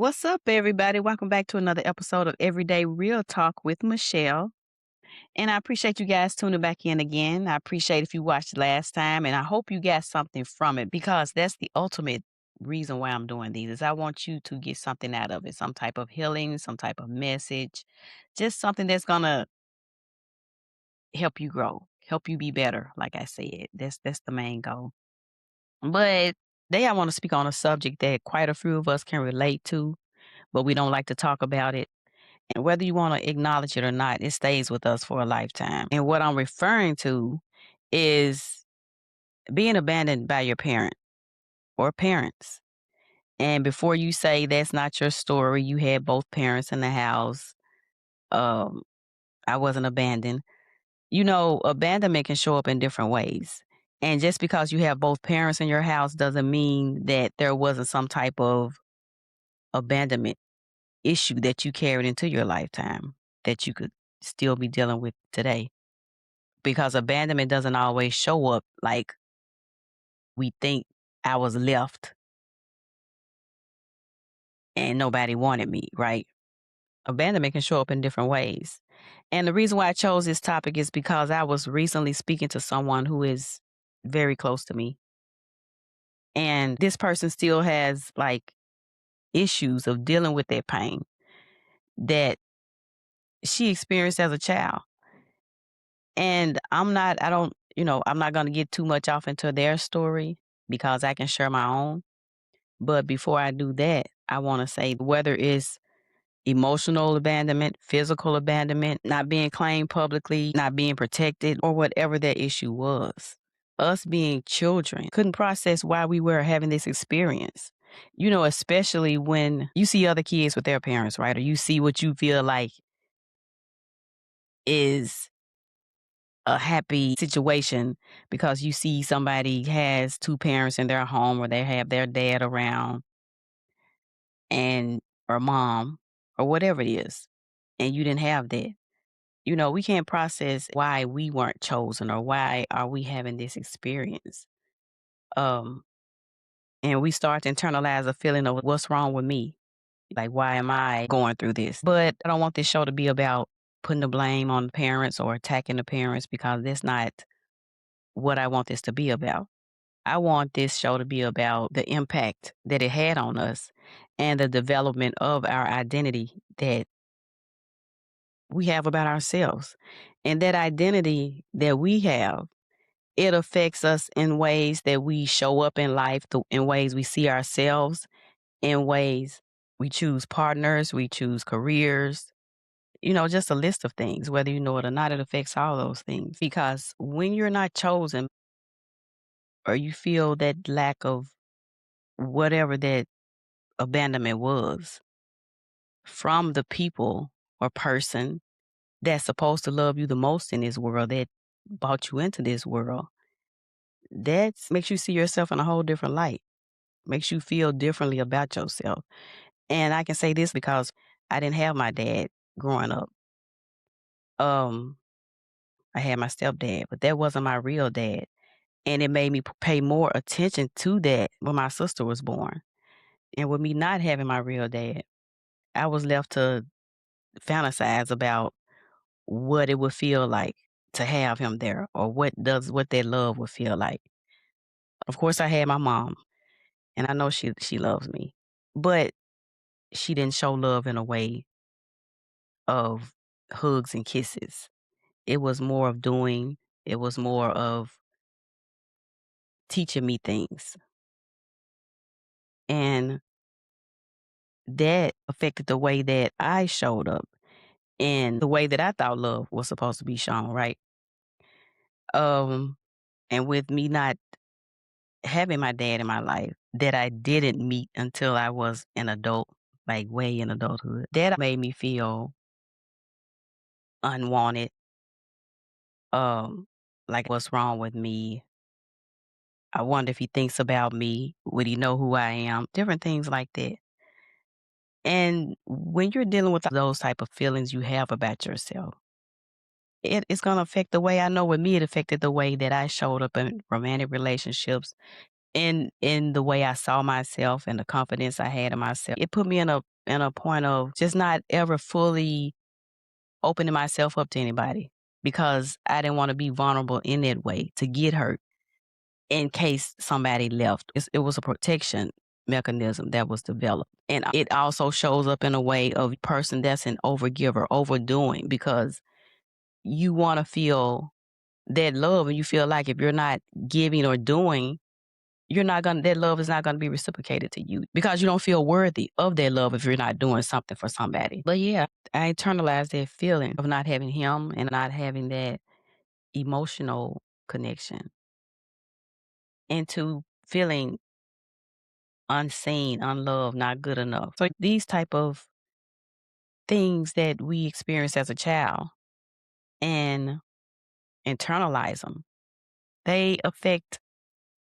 What's up, everybody? Welcome back to another episode of Everyday Real Talk with Michelle. And I appreciate you guys tuning back in again. I appreciate if you watched last time, and I hope you got something from it because that's the ultimate reason why I'm doing these is I want you to get something out of it, some type of healing, some type of message, just something that's gonna help you grow, help you be better. Like I said, that's the main goal. But today I want to speak on a subject that quite a few of us can relate to, but we don't like to talk about it. And whether you want to acknowledge it or not, it stays with us for a lifetime. And what I'm referring to is being abandoned by your parent or parents. And before you say that's not your story, you had both parents in the house. Um, I wasn't abandoned. Abandonment can show up in different ways. And just because you have both parents in your house doesn't mean that there wasn't some type of abandonment issue that you carried into your lifetime that you could still be dealing with today. Because abandonment doesn't always show up like we think. I was left and nobody wanted me, right? Abandonment can show up in different ways. And the reason why I chose this topic is because I was recently speaking to someone who is very close to me. And this person still has like issues of dealing with that pain that she experienced as a child. And I'm not going to get too much off into their story because I can share my own. But before I do that, I want to say whether it's emotional abandonment, physical abandonment, not being claimed publicly, not being protected, or whatever that issue was, us being children couldn't process why we were having this experience. Especially when you see other kids with their parents, right? Or you see what you feel like is a happy situation because you see somebody has two parents in their home or they have their dad around and or mom or whatever it is, and you didn't have that. We can't process why we weren't chosen or why are we having this experience. Um, and we start to internalize a feeling of what's wrong with me. Like, why am I going through this? But I don't want this show to be about putting the blame on the parents or attacking the parents because that's not what I want this to be about. I want this show to be about the impact that it had on us and the development of our identity that we have about ourselves. And that identity that we have, it affects us in ways that we show up in life, in ways we see ourselves, in ways we choose partners, we choose careers, just a list of things. Whether you know it or not, it affects all those things. Because when you're not chosen or you feel that lack of whatever that abandonment was from the people or person that's supposed to love you the most in this world, that brought you into this world, that makes you see yourself in a whole different light, makes you feel differently about yourself. And I can say this because I didn't have my dad growing up. Um, I had my stepdad, but that wasn't my real dad. And it made me pay more attention to that when my sister was born. And with me not having my real dad, I was left to fantasize about what it would feel like to have him there or what that love would feel like. Of course I had my mom and I know she loves me. But she didn't show love in a way of hugs and kisses. It was more of doing, it was more of teaching me things. And that affected the way that I showed up and the way that I thought love was supposed to be shown, right? Um, and with me not having my dad in my life that I didn't meet until I was an adult, like way in adulthood, that made me feel unwanted. Like what's wrong with me? I wonder if he thinks about me. Would he know who I am? Different things like that. And when you're dealing with those type of feelings you have about yourself, it's going to affect the way I know with me, it affected the way that I showed up in romantic relationships in the way I saw myself and the confidence I had in myself. It put me in a point of just not ever fully opening myself up to anybody because I didn't want to be vulnerable in that way to get hurt in case somebody left. It was a protection mechanism that was developed. And it also shows up in a way of a person that's an overgiver, overdoing, because you want to feel that love and you feel like if you're not giving or doing, that love is not gonna be reciprocated to you because you don't feel worthy of that love if you're not doing something for somebody. But yeah, I internalized that feeling of not having him and not having that emotional connection into feeling unseen, unloved, not good enough. So these type of things that we experience as a child and internalize them, they affect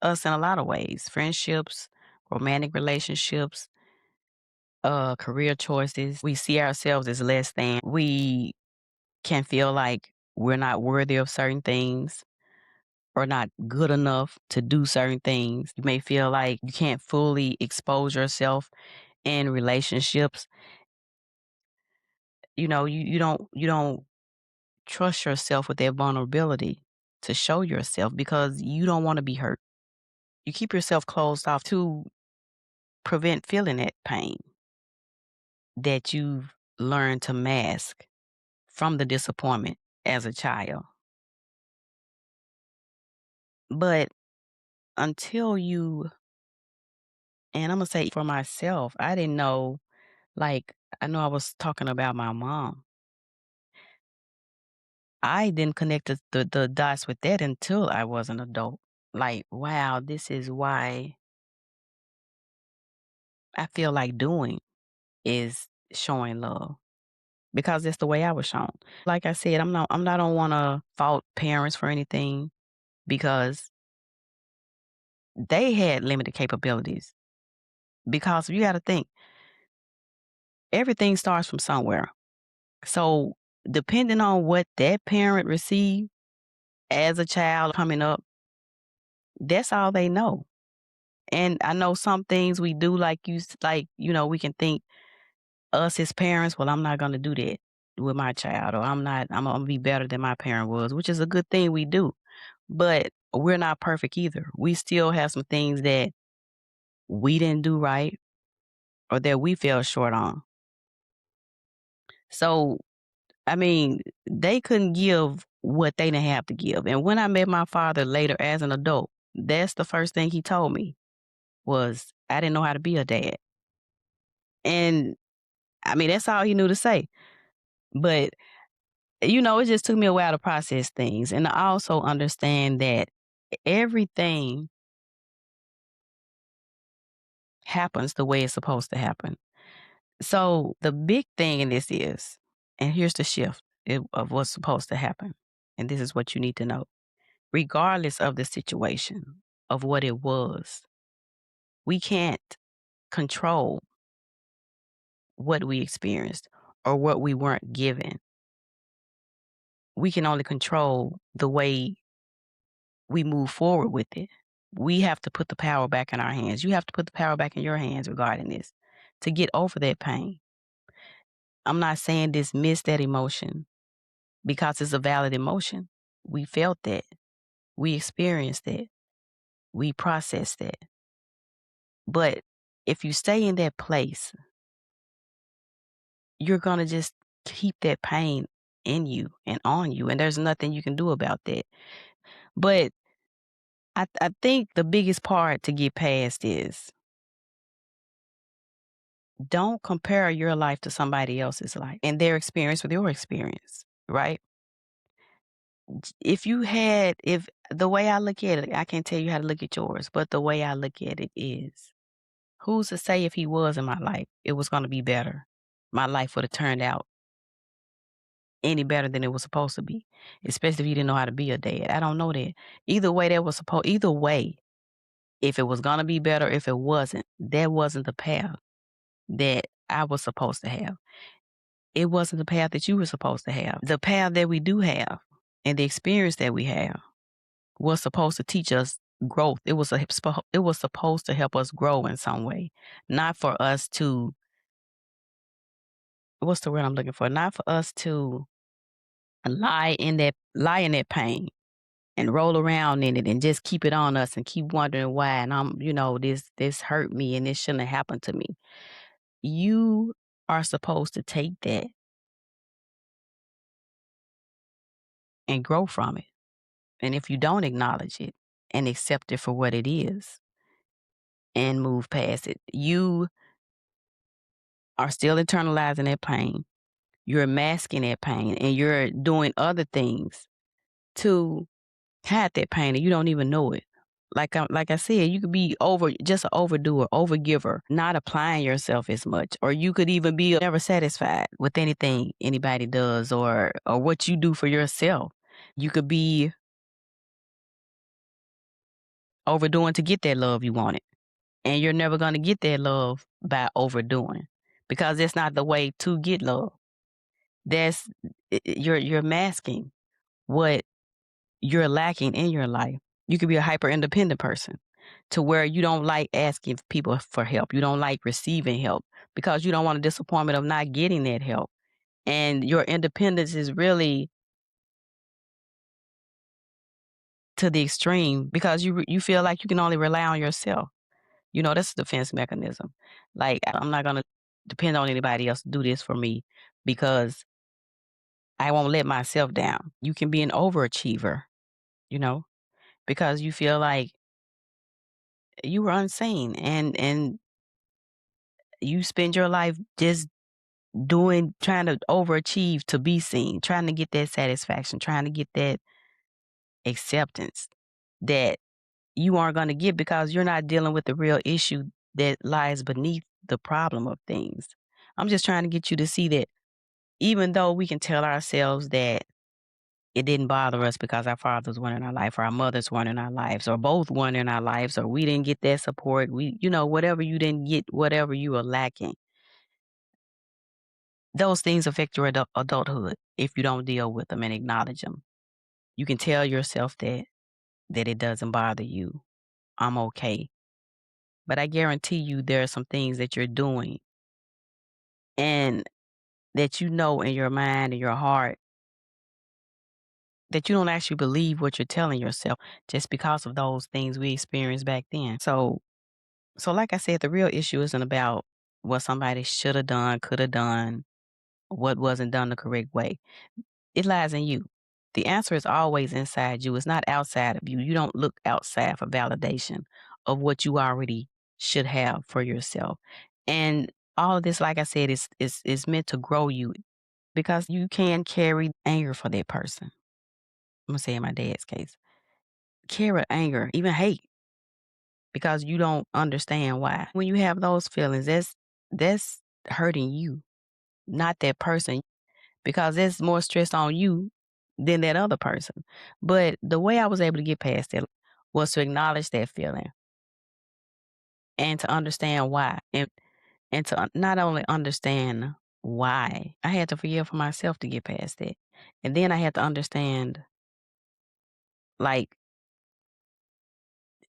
us in a lot of ways. Friendships, romantic relationships, career choices. We see ourselves as less than. We can feel like we're not worthy of certain things or not good enough to do certain things. You may feel like you can't fully expose yourself in relationships. You don't trust yourself with that vulnerability to show yourself because you don't want to be hurt. You keep yourself closed off to prevent feeling that pain that you've learned to mask from the disappointment as a child. But until you, and I'm going to say for myself, I didn't know, like, I know I was talking about my mom. I didn't connect the dots with that until I was an adult. Like, wow, this is why I feel like doing is showing love because that's the way I was shown. Like I said, I don't want to fault parents for anything because they had limited capabilities. Because you got to think, everything starts from somewhere. So, depending on what that parent received as a child coming up, that's all they know. And I know some things we do, we can think us as parents, well, I'm not going to do that with my child, or I'm going to be better than my parent was, which is a good thing we do. But we're not perfect either. We still have some things that we didn't do right or that we fell short on. So, I mean, they couldn't give what they didn't have to give. And when I met my father later as an adult, that's the first thing he told me was I didn't know how to be a dad. And I mean, that's all he knew to say. But, it just took me a while to process things and to also understand that everything happens the way it's supposed to happen. So the big thing in this is, and here's the shift of what's supposed to happen. And this is what you need to know. Regardless of the situation, of what it was, we can't control what we experienced or what we weren't given. We can only control the way we move forward with it. We have to put the power back in our hands. You have to put the power back in your hands regarding this to get over that pain. I'm not saying dismiss that emotion because it's a valid emotion. We felt that. We experienced that. We processed that. But if you stay in that place, you're going to just keep that pain in you and on you. And there's nothing you can do about that. But I think the biggest part to get past is don't compare your life to somebody else's life and their experience with your experience, right? If the way I look at it, I can't tell you how to look at yours, but the way I look at it is who's to say if he was in my life, it was going to be better? My life would have turned out any better than it was supposed to be, especially if you didn't know how to be a dad. I don't know that. Either way, if it was going to be better, if it wasn't, that wasn't the path that I was supposed to have. It wasn't the path that you were supposed to have. The path that we do have and the experience that we have was supposed to teach us growth. It was supposed to help us grow in some way, not for us to what's the word I'm looking for? Not for us to lie in that pain and roll around in it and just keep it on us and keep wondering why. And this hurt me and this shouldn't have happened to me. You are supposed to take that and grow from it. And if you don't acknowledge it and accept it for what it is and move past it, you are still internalizing that pain. You're masking that pain and you're doing other things to hide that pain and you don't even know it. Like I said, you could be just an overdoer, overgiver, not applying yourself as much, or you could even be never satisfied with anything anybody does or what you do for yourself. You could be overdoing to get that love you wanted, and you're never going to get that love by overdoing because that's not the way to get love. That's you're masking what you're lacking in your life. You could be a hyper independent person to where you don't like asking people for help. You don't like receiving help because you don't want a disappointment of not getting that help. And your independence is really to the extreme because you feel like you can only rely on yourself. That's a defense mechanism. Like I'm not going to depend on anybody else to do this for me because I won't let myself down. You can be an overachiever, you know, because you feel like you were unseen and you spend your life just trying to overachieve to be seen, trying to get that satisfaction, trying to get that acceptance that you aren't going to get because you're not dealing with the real issue that lies beneath the problem of things. I'm just trying to get you to see that even though we can tell ourselves that it didn't bother us because our fathers weren't in our life, or our mothers weren't in our lives, or both weren't in our lives, or we didn't get that support, whatever you didn't get, whatever you were lacking, those things affect your adulthood if you don't deal with them and acknowledge them. You can tell yourself that it doesn't bother you. I'm okay. But I guarantee you there are some things that you're doing and that you know in your mind and your heart that you don't actually believe what you're telling yourself just because of those things we experienced back then. So like I said, the real issue isn't about what somebody should have done, could have done, what wasn't done the correct way. It lies in you. The answer is always inside you. It's not outside of you. You don't look outside for validation of what you already should have for yourself. And all of this, like I said, is meant to grow you because you can carry anger for that person. I'm gonna say in my dad's case, carry anger, even hate, because you don't understand why. When you have those feelings, that's hurting you, not that person, because there's more stress on you than that other person. But the way I was able to get past it was to acknowledge that feeling and to understand why. And to not only understand why, I had to forgive for myself to get past it. And then I had to understand, like,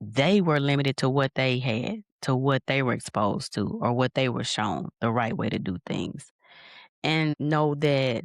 they were limited to what they had, to what they were exposed to, or what they were shown the right way to do things. And know that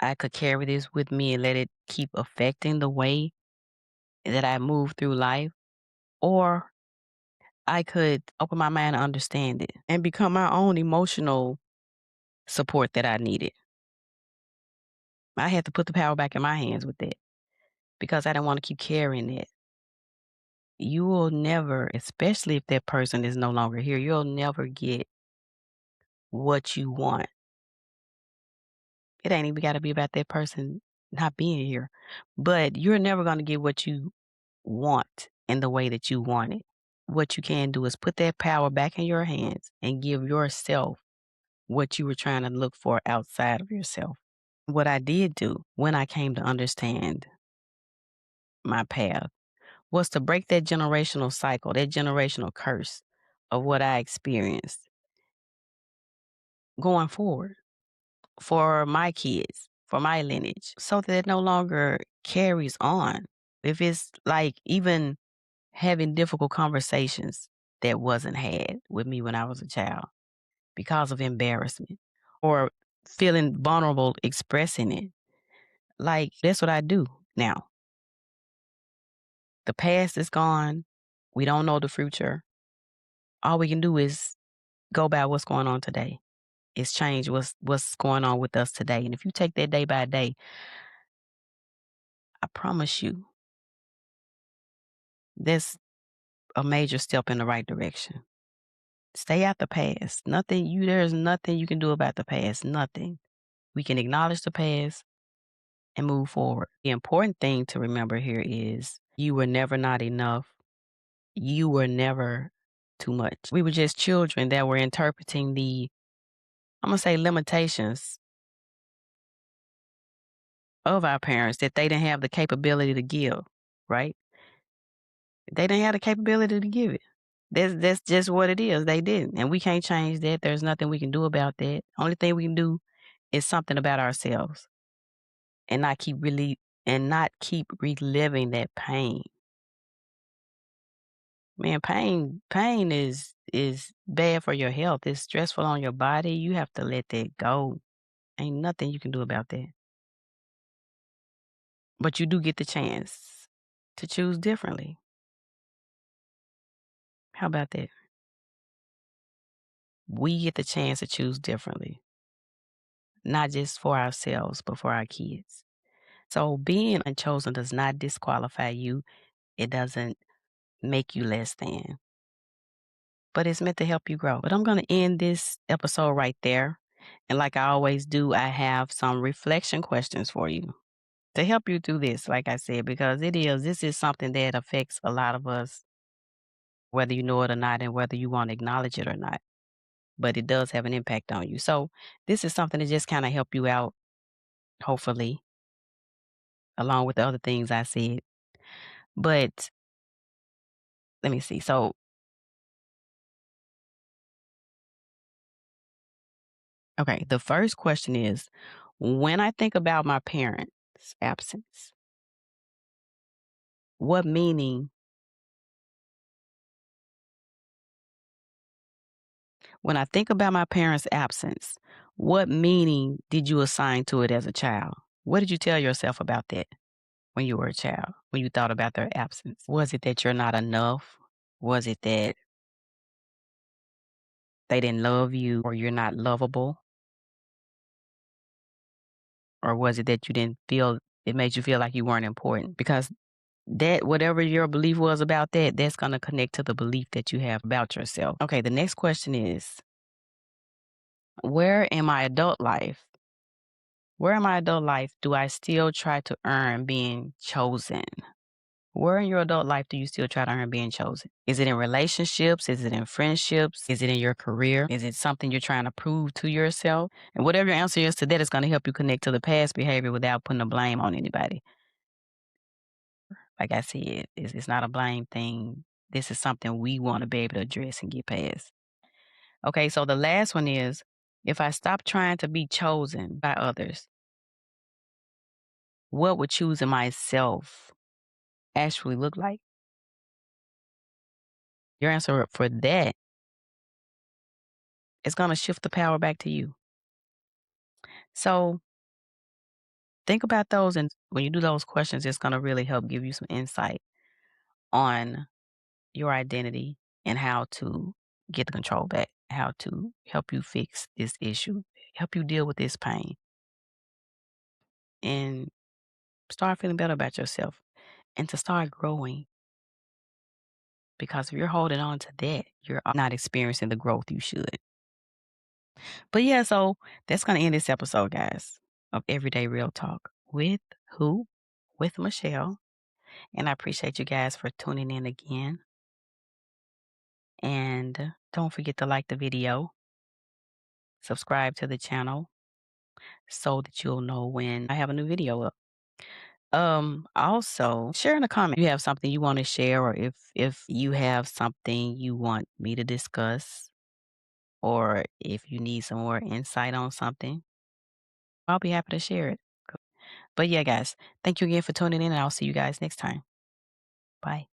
I could carry this with me and let it keep affecting the way that I move through life, or I could open my mind to understand it and become my own emotional support that I needed. I had to put the power back in my hands with that because I didn't want to keep carrying it. You will never, especially if that person is no longer here, you'll never get what you want. It ain't even got to be about that person not being here, but you're never going to get what you want in the way that you want it. What you can do is put that power back in your hands and give yourself what you were trying to look for outside of yourself. What I did do when I came to understand my path was to break that generational cycle, that generational curse of what I experienced going forward for my kids, for my lineage, so that it no longer carries on. If it's like even having difficult conversations that wasn't had with me when I was a child because of embarrassment or feeling vulnerable expressing it. Like, that's what I do now. The past is gone. We don't know the future. All we can do is go by what's going on today. It's change what's going on with us today. And if you take that day by day, I promise you, that's a major step in the right direction. Stay out the past. There's nothing you can do about the past. Nothing. We can acknowledge the past and move forward. The important thing to remember here is you were never not enough. You were never too much. We were just children that were interpreting I'm going to say, limitations of our parents that they didn't have the capability to give, right? They didn't have the capability to give it. That's just what it is. They didn't. And we can't change that. There's nothing we can do about that. Only thing we can do is something about ourselves and not keep reliving that pain. Man, pain is bad for your health. It's stressful on your body. You have to let that go. Ain't nothing you can do about that. But you do get the chance to choose differently. How about that? We get the chance to choose differently, not just for ourselves, but for our kids. So being unchosen does not disqualify you. It doesn't make you less than, but it's meant to help you grow. But I'm going to end this episode right there. And like I always do, I have some reflection questions for you to help you through this, like I said, because this is something that affects a lot of us, whether you know it or not, and whether you want to acknowledge it or not. But it does have an impact on you. So this is something to just kind of help you out, hopefully, along with the other things I said. But let me see. So, okay, the first question is, when I think about my parents' absence, what meaning, when I think about my parents' absence, what meaning did you assign to it as a child? What did you tell yourself about that when you were a child, when you thought about their absence? Was it that you're not enough? Was it that they didn't love you or you're not lovable? Or was it that you didn't feel it made you feel like you weren't important? Because that whatever your belief was about that, that's going to connect to the belief that you have about yourself. Okay, the next question is, where in my adult life, where in my adult life do I still try to earn being chosen? Where in your adult life do you still try to earn being chosen? Is it in relationships? Is it in friendships? Is it in your career? Is it something you're trying to prove to yourself? And whatever your answer is to that is going to help you connect to the past behavior without putting the blame on anybody. Like I said, it's not a blame thing. This is something we want to be able to address and get past. Okay, so the last one is, if I stop trying to be chosen by others, what would choosing myself actually look like? Your answer for that is going to shift the power back to you. So think about those. And when you do those questions, it's going to really help give you some insight on your identity and how to get the control back, how to help you fix this issue, help you deal with this pain, and start feeling better about yourself and to start growing. Because if you're holding on to that, you're not experiencing the growth you should. But yeah, so that's going to end this episode, guys, of Everyday Real Talk with who? With Michelle. And I appreciate you guys for tuning in again. And don't forget to like the video, subscribe to the channel so that you'll know when I have a new video up. Also share in a comment if you have something you want to share, or if you have something you want me to discuss, or if you need some more insight on something, I'll be happy to share it. But yeah, guys, thank you again for tuning in, and I'll see you guys next time. Bye.